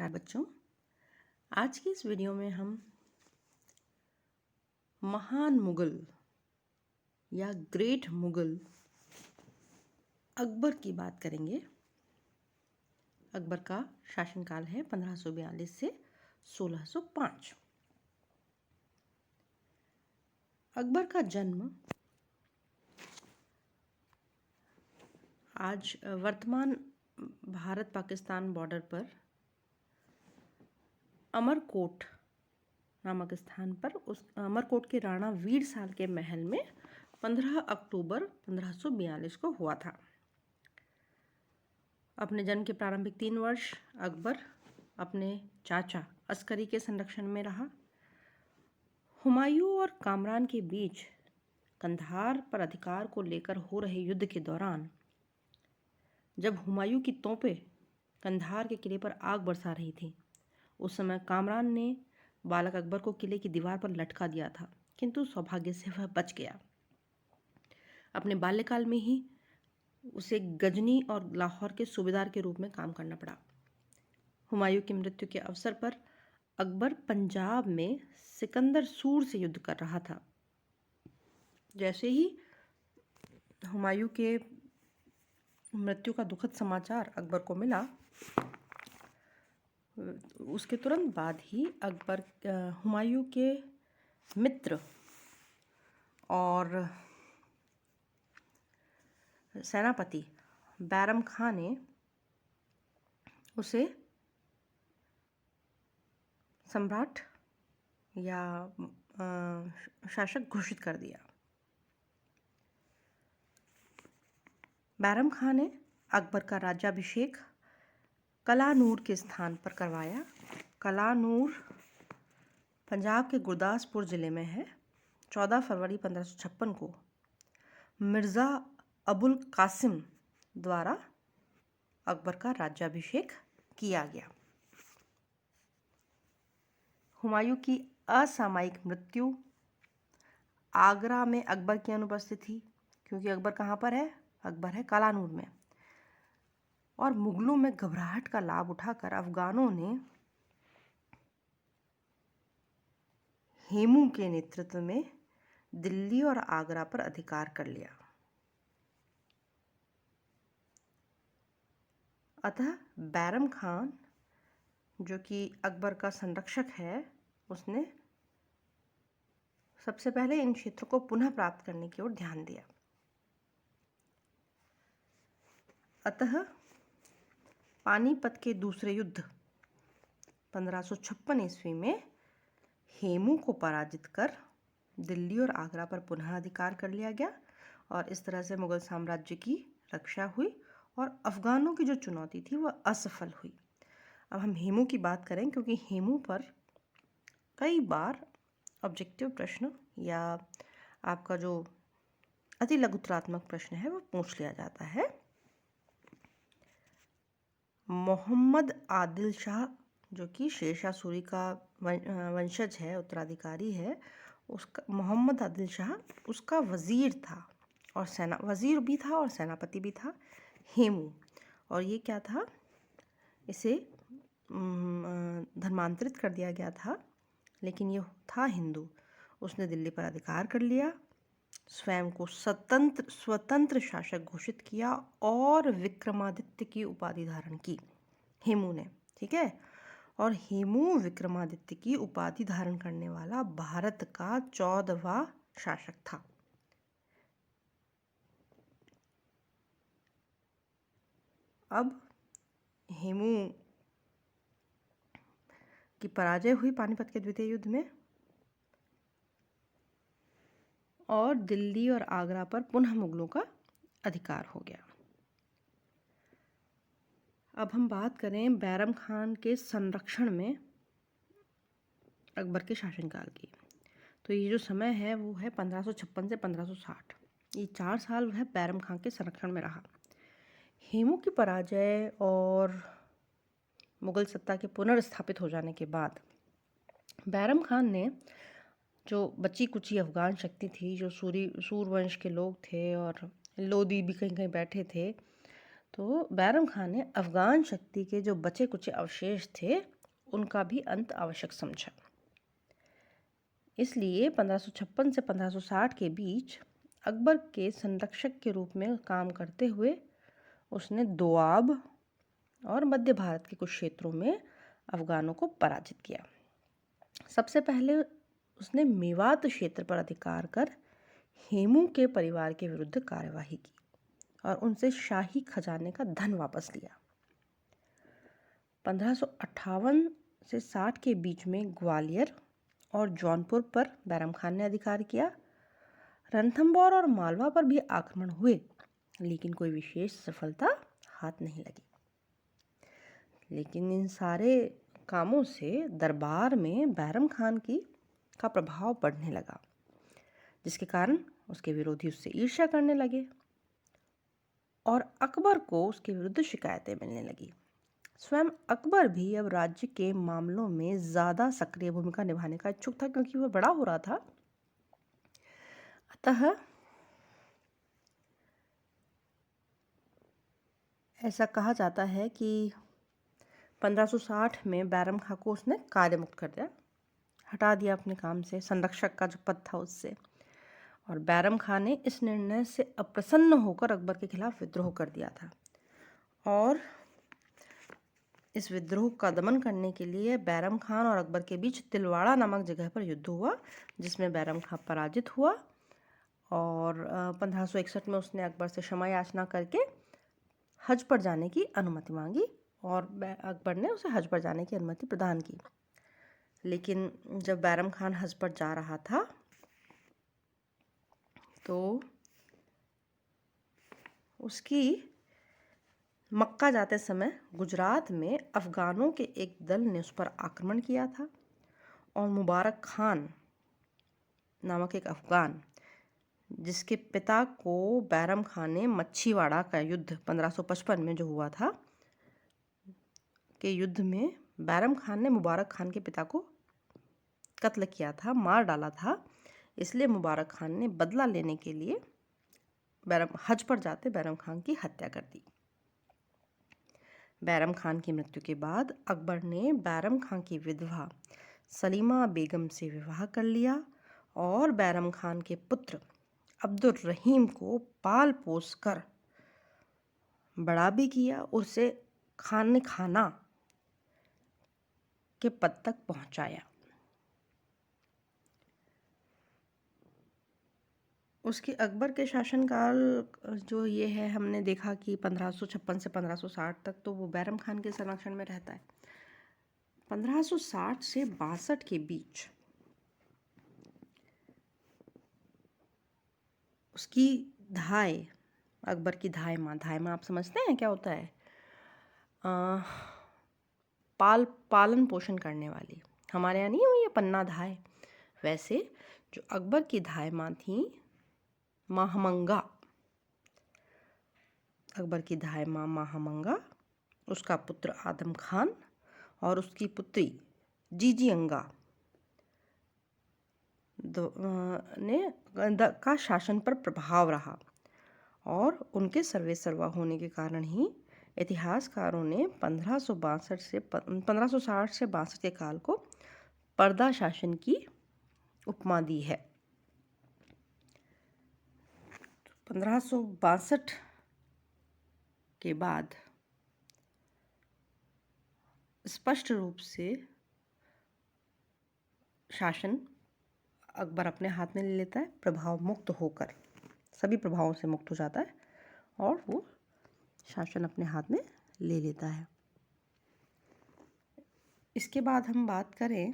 नमस्कार बच्चों। आज की इस वीडियो में हम महान मुगल या ग्रेट मुगल अकबर की बात करेंगे। अकबर का शासनकाल है 1542 से 1605। अकबर का जन्म आज वर्तमान भारत पाकिस्तान बॉर्डर पर अमरकोट नामक स्थान पर उस अमरकोट के राणा वीर साल के महल में 15 अक्टूबर 1542 को हुआ था। अपने जन्म के प्रारंभिक 3 वर्ष अकबर अपने चाचा अस्करी के संरक्षण में रहा। हुमायूं और कामरान के बीच कंधार पर अधिकार को लेकर हो रहे युद्ध के दौरान जब हुमायूं की तोपें कंधार के किले पर आग बरसा रही थी, उस समय कामरान ने बालक अकबर को किले की दीवार पर लटका दिया था, किंतु सौभाग्य से वह बच गया। अपने बाल्यकाल में ही उसे गजनी और लाहौर के सूबेदार के रूप में काम करना पड़ा। हुमायूं की मृत्यु के अवसर पर अकबर पंजाब में सिकंदर सूर से युद्ध कर रहा था। जैसे ही हुमायूं के मृत्यु का दुखद समाचार अकबर को मिला, उसके तुरंत बाद ही अकबर हुमायूं के मित्र और सेनापति बैरम खां ने उसे सम्राट या शासक घोषित कर दिया। बैरम खां ने अकबर का राज्याभिषेक कलानूर के स्थान पर करवाया। कलानूर पंजाब के गुरदासपुर ज़िले में है। 14 फरवरी 1556 को मिर्ज़ा अबुल कासिम द्वारा अकबर का राज्याभिषेक किया गया। हुमायूं की असामयिक मृत्यु आगरा में अकबर की अनुपस्थिति, क्योंकि अकबर कहाँ पर है? अकबर है कलानूर में। और मुगलों में घबराहट का लाभ उठाकर अफगानों ने हेमू के नेतृत्व में दिल्ली और आगरा पर अधिकार कर लिया। अतः बैरम खान, जो कि अकबर का संरक्षक है, उसने सबसे पहले इन क्षेत्रों को पुनः प्राप्त करने की ओर ध्यान दिया। अतः पानीपत के दूसरे युद्ध 1556 ईस्वी में हेमू को पराजित कर दिल्ली और आगरा पर पुनः अधिकार कर लिया गया और इस तरह से मुगल साम्राज्य की रक्षा हुई और अफगानों की जो चुनौती थी वह असफल हुई। अब हम हेमू की बात करें, क्योंकि हेमू पर कई बार ऑब्जेक्टिव प्रश्न या आपका जो अति लघुतरात्मक प्रश्न है वो पूछ लिया जाता है। मोहम्मद आदिल शाह, जो कि शेरशाह सूरी का वंशज है, उत्तराधिकारी है, उसका मोहम्मद आदिल शाह उसका वज़ीर था और वज़ीर भी था और सेनापति भी था हेमू। और ये क्या था? इसे धर्मांतरित कर दिया गया था, लेकिन ये था हिंदू। उसने दिल्ली पर अधिकार कर लिया, स्वयं को स्वतंत्र शासक घोषित किया और विक्रमादित्य की उपाधि धारण की हेमू ने। ठीक है। और हेमू विक्रमादित्य की उपाधि धारण करने वाला भारत का 14वां शासक था। अब हेमू की पराजय हुई पानीपत के द्वितीय युद्ध में और दिल्ली और आगरा पर पुनः मुगलों का अधिकार हो गया। अब हम बात करें बैरम खान के संरक्षण में अकबर के शासनकाल की। तो ये जो समय है वो है 1556 से 1560। ये 4 साल वह बैरम खान के संरक्षण में रहा। हेमू की पराजय और मुगल सत्ता के पुनर्स्थापित हो जाने के बाद बैरम खान ने जो बची कुची अफगान शक्ति थी, जो सूरवंश के लोग थे और लोदी भी कहीं कहीं बैठे थे, तो बैरम खान ने अफगान शक्ति के जो बचे कुचे अवशेष थे उनका भी अंत आवश्यक समझा। इसलिए 1556 से 1560 के बीच अकबर के संरक्षक के रूप में काम करते हुए उसने दोआब और मध्य भारत के कुछ क्षेत्रों में अफगानों को पराजित किया। सबसे पहले उसने मेवात क्षेत्र पर अधिकार कर हेमू के परिवार के विरुद्ध कार्यवाही की और उनसे शाही खजाने का धन वापस लिया। 1558 से 60 के बीच में ग्वालियर और जौनपुर पर बैरम खान ने अधिकार किया। रणथंभौर और मालवा पर भी आक्रमण हुए, लेकिन कोई विशेष सफलता हाथ नहीं लगी। लेकिन इन सारे कामों से दरबार में बैरम खान का प्रभाव बढ़ने लगा, जिसके कारण उसके विरोधी उससे ईर्ष्या करने लगे और अकबर को उसके विरुद्ध शिकायतें मिलने लगी। स्वयं अकबर भी अब राज्य के मामलों में ज़्यादा सक्रिय भूमिका निभाने का इच्छुक था, क्योंकि वह बड़ा हो रहा था। अतः ऐसा कहा जाता है कि 1560 में बैरम खां को उसने कार्यमुक्त कर दिया, हटा दिया अपने काम से, संरक्षक का जो पद था उससे। और बैरम खां ने इस निर्णय से अप्रसन्न होकर अकबर के खिलाफ विद्रोह कर दिया था और इस विद्रोह का दमन करने के लिए बैरम खान और अकबर के बीच तिलवाड़ा नामक जगह पर युद्ध हुआ, जिसमें बैरम खां पराजित हुआ और 1561 में उसने अकबर से क्षमा याचना करके हज पर जाने की अनुमति मांगी और अकबर ने उसे हज पर जाने की अनुमति प्रदान की। लेकिन जब बैरम खान हज पर जा रहा था तो उसकी मक्का जाते समय गुजरात में अफगानों के एक दल ने उस पर आक्रमण किया था और मुबारक खान नामक एक अफगान, जिसके पिता को बैरम खान ने मच्छीवाड़ा का युद्ध 1555 में जो हुआ था के युद्ध में बैरम खान ने मुबारक खान के पिता को कत्ल किया था, मार डाला था। इसलिए मुबारक खान ने बदला लेने के लिए हज पर जाते बैरम खान की हत्या कर दी। बैरम खान की मृत्यु के बाद अकबर ने बैरम खान की विधवा सलीमा बेगम से विवाह कर लिया और बैरम खान के पुत्र अब्दुल रहीम को पाल पोस कर बड़ा भी किया, उसे खान खाना के पद तक पहुंचाया। उसके अकबर के शासनकाल जो ये है, हमने देखा कि 1556 से 1560 तक तो वो बैरम खान के संरक्षण में रहता है। 1560 से 62 के बीच उसकी धाय, अकबर की धाय माँ आप समझते हैं क्या होता है? पालन पोषण करने वाली, हमारे यहाँ नहीं हुई है पन्ना धाय, वैसे जो अकबर की धाय माँ थी महामंगा, अकबर की धाय माँ महामंगा, उसका पुत्र आदम खान और उसकी पुत्री जीजी अंगा का शासन पर प्रभाव रहा और उनके सर्वेसर्वा होने के कारण ही इतिहासकारों ने 1560 से 62 के काल को पर्दा शासन की उपमा दी है। 1562 के बाद स्पष्ट रूप से शासन अकबर अपने हाथ में ले लेता है, प्रभाव मुक्त होकर, सभी प्रभावों से मुक्त हो जाता है और वो शासन अपने हाथ में ले लेता है। इसके बाद हम बात करें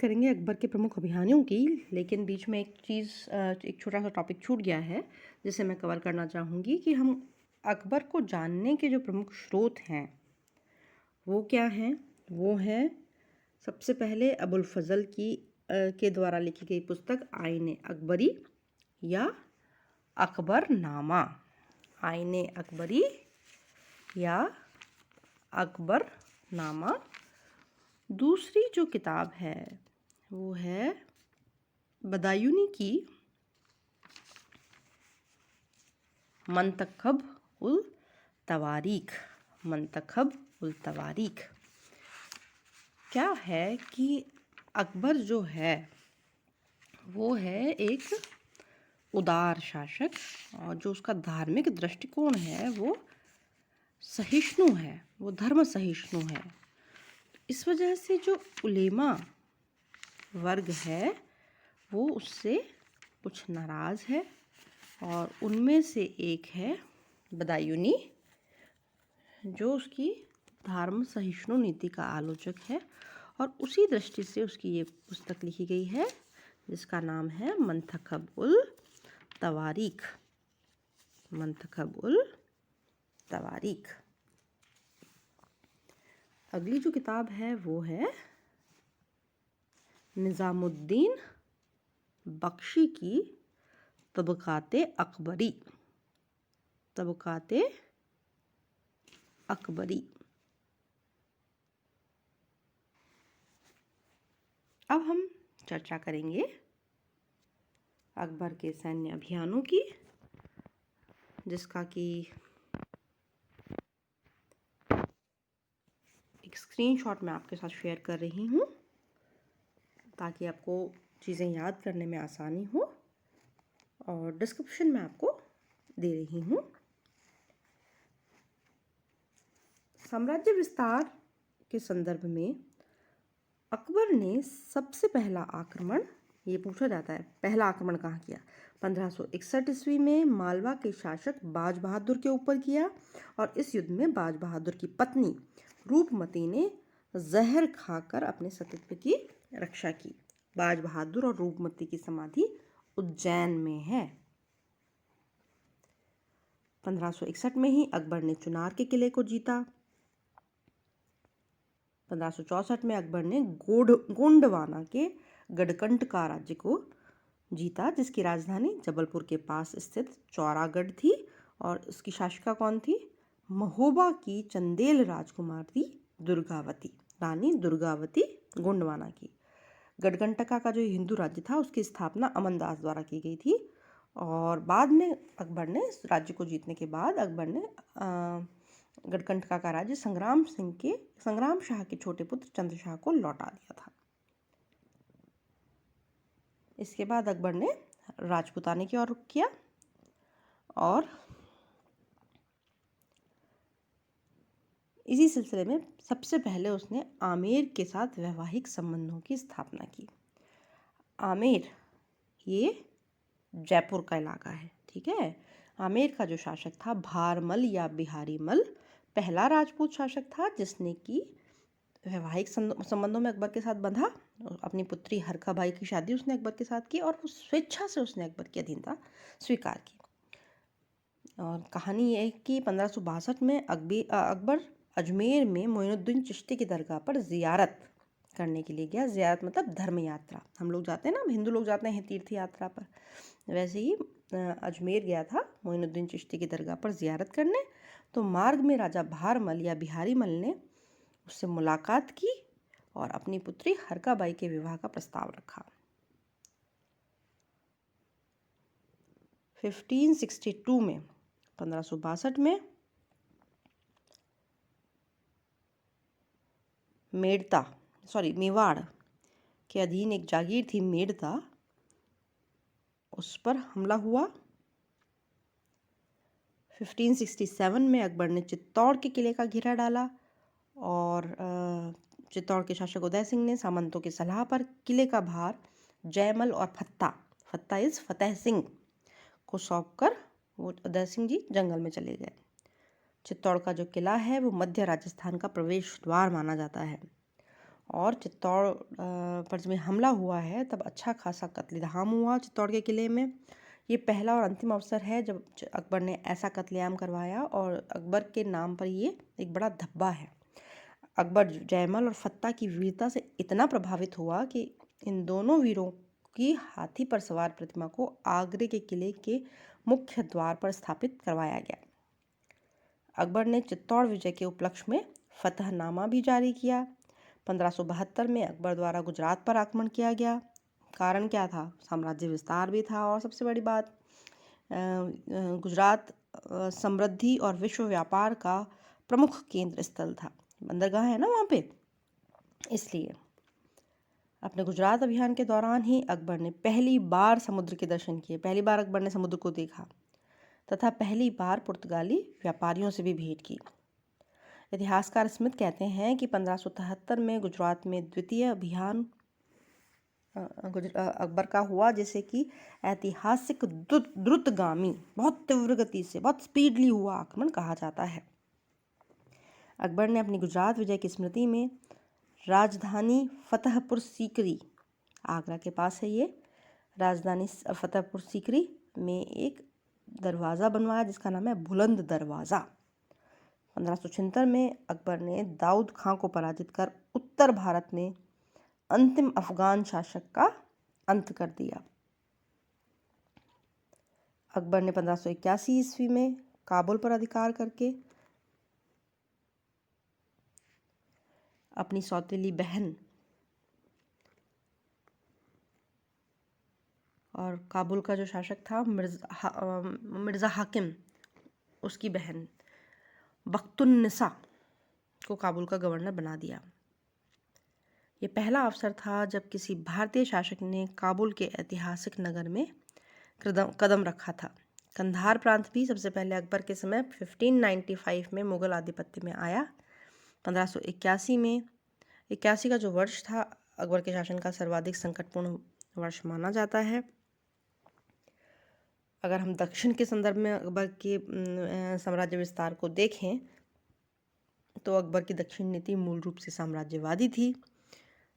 करेंगे अकबर के प्रमुख अभियानों की, लेकिन बीच में एक छोटा सा टॉपिक छूट गया है जिसे मैं कवर करना चाहूँगी कि हम अकबर को जानने के जो प्रमुख स्रोत हैं वो क्या हैं। वो है सबसे पहले अबुल फजल के द्वारा लिखी गई पुस्तक आईने अकबरी या अकबरनामा, आईने अकबरी या अकबरनामा। दूसरी जो किताब है वो है बदायूनी की मंतखब उल तवारीख। मंतखब उल तवारीख क्या है कि अकबर जो है वो है एक उदार शासक, और जो उसका धार्मिक दृष्टिकोण है वो सहिष्णु है, वो धर्म सहिष्णु है। इस वजह से जो उलेमा वर्ग है वो उससे कुछ नाराज़ है, और उनमें से एक है बदायूनी, जो उसकी धर्म सहिष्णु नीति का आलोचक है, और उसी दृष्टि से उसकी ये पुस्तक लिखी गई है जिसका नाम है मंतखब उल तवारीख। मंतखब उल तवारीख। अगली जो किताब है वो है निज़ामुद्दीन बख्शी की तबकाते अकबरी। तबकाते अकबरी। अब हम चर्चा करेंगे अकबर के सैन्य अभियानों की, जिसका कि एक स्क्रीनशॉट मैं आपके साथ शेयर कर रही हूँ ताकि आपको चीज़ें याद करने में आसानी हो, और डिस्क्रिप्शन में आपको दे रही हूँ। साम्राज्य विस्तार के संदर्भ में अकबर ने सबसे पहला आक्रमण, ये पूछा जाता है पहला आक्रमण कहाँ किया, 1561 ईस्वी में मालवा के शासक बाज बहादुर के ऊपर किया, और इस युद्ध में बाज बहादुर की पत्नी रूपमती ने जहर खाकर अपने सतीत्व की रक्षा की। बाज बहादुर और रूपमती की समाधि उज्जैन में है। 1561 में ही अकबर ने चुनार के किले को जीता। 1564 में अकबर ने गोंडवाना के गढ़कंटका राज्य को जीता, जिसकी राजधानी जबलपुर के पास स्थित चौरागढ़ थी, और उसकी शासिका कौन थी, महोबा की चंदेल राजकुमारी दुर्गावती, रानी दुर्गावती गोंडवाना की। गढ़कंटका का जो हिंदू राज्य था उसकी स्थापना अमनदास द्वारा की गई थी, और बाद में अकबर ने राज्य को जीतने के बाद अकबर ने गढ़कंटका का राज्य संग्राम शाह के छोटे पुत्र चंद्र शाह को लौटा दिया था। इसके बाद अकबर ने राजपुताने की ओर रुख किया, और इसी सिलसिले में सबसे पहले उसने आमेर के साथ वैवाहिक संबंधों की स्थापना की। आमेर ये जयपुर का इलाका है, ठीक है। आमेर का जो शासक था भारमल या बिहारी मल पहला राजपूत शासक था, जिसने की वैवाहिक संबंधों में अकबर के साथ बंधा। अपनी पुत्री हरका बाई की शादी उसने अकबर के साथ की, और उस स्वेच्छा से उसने अकबर की अधीनता स्वीकार की। और कहानी यह है कि 1562 में अकबर अजमेर में मोइनुद्दीन चिश्ती की दरगाह पर ज़ियारत करने के लिए गया। ज़ियारत मतलब धर्म यात्रा, हम लोग जाते हैं ना, हिंदू लोग जाते हैं तीर्थ यात्रा पर, वैसे ही अजमेर गया था मोइनुद्दीन चिश्ती की दरगाह पर ज़ियारत करने। तो मार्ग में राजा भारमल या बिहारी मल ने उससे मुलाकात की और अपनी पुत्री हरका बाई के विवाह का प्रस्ताव रखा। 1562 में 1562 में मेवाड़ के अधीन एक जागीर थी मेड़ता, उस पर हमला हुआ। 1567 में अकबर ने चित्तौड़ के किले का घेरा डाला, और चित्तौड़ के शासक उदय सिंह ने सामंतों की सलाह पर किले का भार जयमल और फत्ता इज फतेह सिंह को सौंपकर वो उदय सिंह जी जंगल में चले गए। चित्तौड़ का जो किला है वो मध्य राजस्थान का प्रवेश द्वार माना जाता है, और चित्तौड़ पर जब हमला हुआ है तब अच्छा खासा कत्लेआम हुआ चित्तौड़ के किले में। ये पहला और अंतिम अवसर है जब अकबर ने ऐसा कत्लेआम करवाया, और अकबर के नाम पर ये एक बड़ा धब्बा है। अकबर जयमल और फत्ता की वीरता से इतना प्रभावित हुआ कि इन दोनों वीरों की हाथी पर सवार प्रतिमा को आगरे के किले के मुख्य द्वार पर स्थापित करवाया गया। अकबर ने चित्तौड़ विजय के उपलक्ष्य में फतहनामा भी जारी किया। 1572 में अकबर द्वारा गुजरात पर आक्रमण किया गया। कारण क्या था? साम्राज्य विस्तार भी था, और सबसे बड़ी बात गुजरात समृद्धि और विश्व व्यापार का प्रमुख केंद्र स्थल था। बंदरगाह है ना वहाँ पे, इसलिए अपने गुजरात अभियान के दौरान ही अकबर ने पहली बार समुद्र के दर्शन किए। पहली बार अकबर ने समुद्र को देखा तथा पहली बार पुर्तगाली व्यापारियों से भी भेंट की। इतिहासकार स्मिथ कहते हैं कि 1573 में गुजरात में द्वितीय अभियान अकबर का हुआ, जिसे कि ऐतिहासिक द्रुतगामी, बहुत तीव्र गति से, बहुत स्पीडली हुआ आक्रमण कहा जाता है। अकबर ने अपनी गुजरात विजय की स्मृति में राजधानी फतेहपुर सीकरी, आगरा के पास है ये, राजधानी फतेहपुर सीकरी में एक दरवाज़ा बनवाया जिसका नाम है बुलंद दरवाज़ा। 1576 में अकबर ने दाऊद खां को पराजित कर उत्तर भारत में अंतिम अफगान शासक का अंत कर दिया। अकबर ने 1581 ईस्वी में काबुल पर अधिकार करके अपनी सौतेली बहन और काबुल का जो शासक था मिर्ज़ा हाकिम, उसकी बहन बख्तुन्निसा को काबुल का गवर्नर बना दिया। ये पहला अवसर था जब किसी भारतीय शासक ने काबुल के ऐतिहासिक नगर में कदम रखा था। कंधार प्रांत भी सबसे पहले अकबर के समय 1595 में मुगल आधिपत्य में आया। 1581 में 81 का जो वर्ष था अकबर के शासन का सर्वाधिक संकटपूर्ण वर्ष माना जाता है। अगर हम दक्षिण के संदर्भ में अकबर के साम्राज्य विस्तार को देखें तो अकबर की दक्षिण नीति मूल रूप से साम्राज्यवादी थी।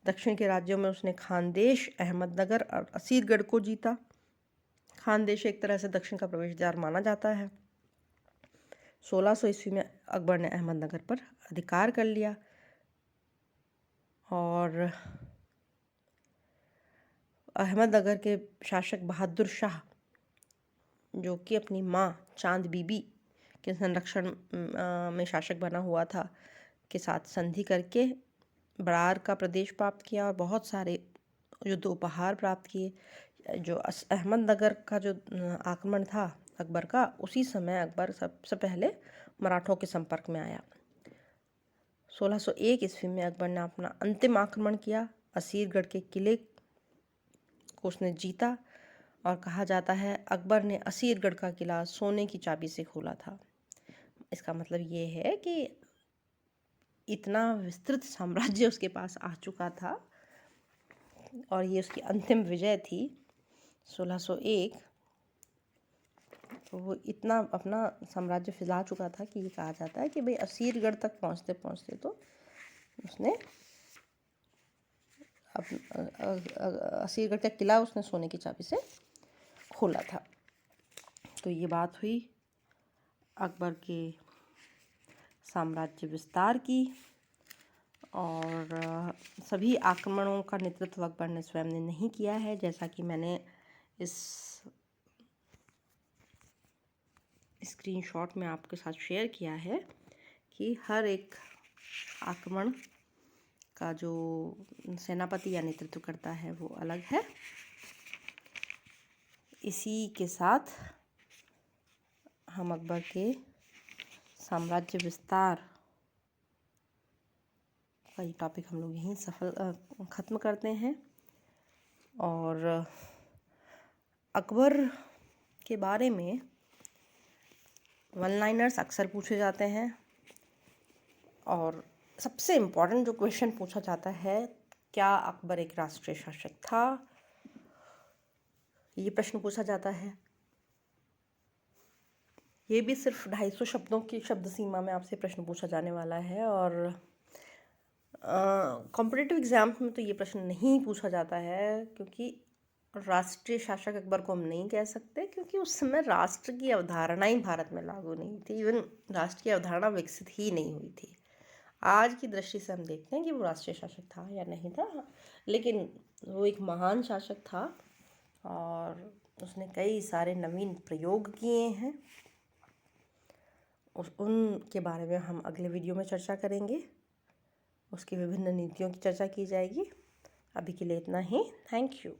दक्षिण के राज्यों में उसने खानदेश, अहमदनगर और असीरगढ़ को जीता। खानदेश एक तरह से दक्षिण का प्रवेश द्वार माना जाता है। 1600 ईस्वी में अकबर ने अहमदनगर पर अधिकार कर लिया और अहमदनगर के शासक बहादुर शाह, जो कि अपनी माँ चांद बीबी के संरक्षण में शासक बना हुआ था, के साथ संधि करके बरार का प्रदेश प्राप्त किया और बहुत सारे युद्ध उपहार प्राप्त किए। जो अहमदनगर का जो आक्रमण था अकबर का, उसी समय अकबर सबसे पहले मराठों के संपर्क में आया। 1601 ईस्वी में अकबर ने अपना अंतिम आक्रमण किया। असीरगढ़ के किले को उसने जीता और कहा जाता है अकबर ने असीरगढ़ का किला सोने की चाबी से खोला था। इसका मतलब ये है कि इतना विस्तृत साम्राज्य उसके पास आ चुका था और ये उसकी अंतिम विजय थी 1601। तो वो इतना अपना साम्राज्य फैला चुका था कि ये कहा जाता है कि भाई असीरगढ़ तक पहुंचते पहुंचते तो उसने असीरगढ़ का किला उसने सोने की चाबी से खोला था। तो ये बात हुई अकबर के साम्राज्य विस्तार की, और सभी आक्रमणों का नेतृत्व अकबर ने स्वयं ने नहीं किया है, जैसा कि मैंने इस स्क्रीनशॉट में आपके साथ शेयर किया है कि हर एक आक्रमण का जो सेनापति या नेतृत्व करता है वो अलग है। इसी के साथ हम अकबर के साम्राज्य विस्तार का ये टॉपिक हम लोग यहीं ख़त्म करते हैं। और अकबर के बारे में वन लाइनर्स अक्सर पूछे जाते हैं, और सबसे इम्पोर्टेंट जो क्वेश्चन पूछा जाता है, क्या अकबर एक राष्ट्रीय शासक था, ये प्रश्न पूछा जाता है। ये भी सिर्फ 250 शब्दों की शब्द सीमा में आपसे प्रश्न पूछा जाने वाला है, और कॉम्पिटिटिव एग्जाम में तो ये प्रश्न नहीं पूछा जाता है, क्योंकि राष्ट्रीय शासक अकबर को हम नहीं कह सकते, क्योंकि उस समय राष्ट्र की अवधारणा ही भारत में लागू नहीं थी। इवन राष्ट्र की अवधारणा विकसित ही नहीं हुई थी। आज की दृष्टि से हम देखते हैं कि वो राष्ट्रीय शासक था या नहीं था, लेकिन वो एक महान शासक था और उसने कई सारे नवीन प्रयोग किए हैं। उनके बारे में हम अगले वीडियो में चर्चा करेंगे। उसकी विभिन्न नीतियों की चर्चा की जाएगी। अभी के लिए इतना ही। Thank you.